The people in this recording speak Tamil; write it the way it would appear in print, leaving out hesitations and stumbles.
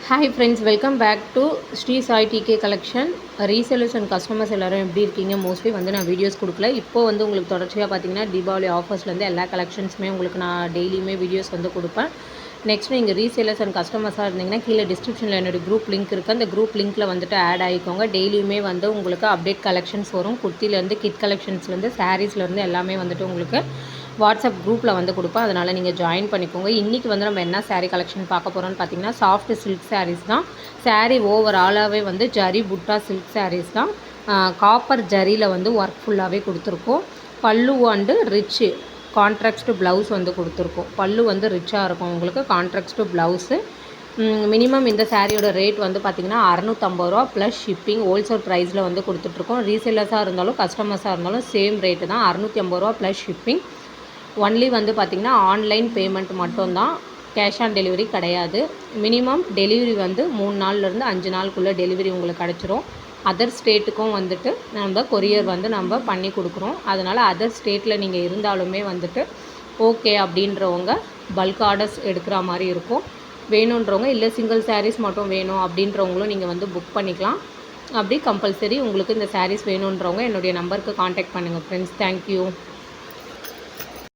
Hi friends, welcome back to Sri Sai DK collection. Resellers and customers எல்லோரும் எப்படி இருக்கீங்க? மோஸ்ட்லி வந்து நான் வீடியோஸ் கொடுக்கல. இப்போ வந்து உங்களுக்கு தொடர்ச்சியாக பார்த்தீங்கன்னா தீபாவளி ஆஃபர்ஸ்லேருந்து எல்லா கலெக்ஷன்ஸுமே உங்களுக்கு நான் டெய்லியுமே வீடியோஸ் வந்து கொடுப்பேன். நெக்ஸ்ட் நீங்கள் ரீசேலர்ஸ் அண்ட் கஸ்டமர்ஸாக இருந்தீங்கன்னா கீழே டிஸ்கிரிப்ஷனில் என்னோடய குரூப் லிங்க் இருக்குது. அந்த குரூப் லிங்க்கில் வந்துட்டு ஆட் ஆகிக்கோங்க. டெய்லியுமே வந்து உங்களுக்கு அப்டேட் கலெக்ஷன்ஸ் வரும். குர்த்திலேருந்து கிட் கலெக்ஷன்ஸ்லேருந்து சாரீஸ்லேருந்து எல்லாமே வந்துட்டு உங்களுக்கு வாட்ஸ்அப் குரூப்பில் வந்து கொடுப்பேன். அதனால் நீங்கள் ஜாயின் பண்ணிக்கோங்க. இன்றைக்கி வந்து நம்ம என்ன சாரீ கலெக்ஷன் பார்க்க போகிறோம்னு பார்த்தீங்கன்னா சாஃப்ட் சில்க் சாரீஸ் தான். சாரீ ஓவராலாகவே வந்து ஜரி புட்டா சில்க் சாரீஸ் தான். காப்பர் ஜரியில் வந்து ஒர்க் ஃபுல்லாகவே கொடுத்துருக்கோம். பல்லு அண்டு ரிச்சு கான்ட்ராக்ட் ப்ளவுஸ் வந்து கொடுத்துருக்கோம். பல்லு வந்து ரிச்சாக இருக்கும் உங்களுக்கு. Contract blouse. மினிமம் இந்த சாரியோட ரேட் வந்து பார்த்திங்கன்னா 650 ரூபா ப்ளஸ் ஷிப்பிங். ஹோல்சேல் ப்ரைஸில் வந்து கொடுத்துட்ருக்கோம். ரீசேலர்ஸாக இருந்தாலும் கஸ்டமர்ஸாக இருந்தாலும் சேம் ரேட்டு தான், 650 ரூபா ப்ளஸ் ஷிப்பிங். ஒன்லி வந்து பார்த்திங்கன்னா ஆன்லைன் பேமெண்ட் மட்டும்தான், கேஷ் ஆன் டெலிவரி கிடையாது. மினிமம் டெலிவரி வந்து 3 நாள்லேருந்து 5 நாளுக்குள்ளே டெலிவரி உங்களுக்கு கிடச்சிரும். அதர் ஸ்டேட்டுக்கும் வந்துட்டு நம்ம கொரியர் வந்து நம்ம பண்ணி கொடுக்குறோம். அதனால் அதர் ஸ்டேட்டில் நீங்கள் இருந்தாலுமே வந்துட்டு ஓகே அப்படின்றவங்க பல்க் ஆர்டர்ஸ் எடுக்கிற மாதிரி இருக்கும். வேணுன்றவங்க இல்லை சிங்கிள் சாரீஸ் மட்டும் வேணும் அப்படின்றவங்களும் நீங்கள் வந்து புக் பண்ணிக்கலாம். அப்படி கம்பல்சரி உங்களுக்கு இந்த சாரீஸ் வேணுன்றவங்க என்னுடைய நம்பருக்கு காண்டாக்ட் பண்ணுங்கள் ஃப்ரெண்ட்ஸ். தேங்க்யூ.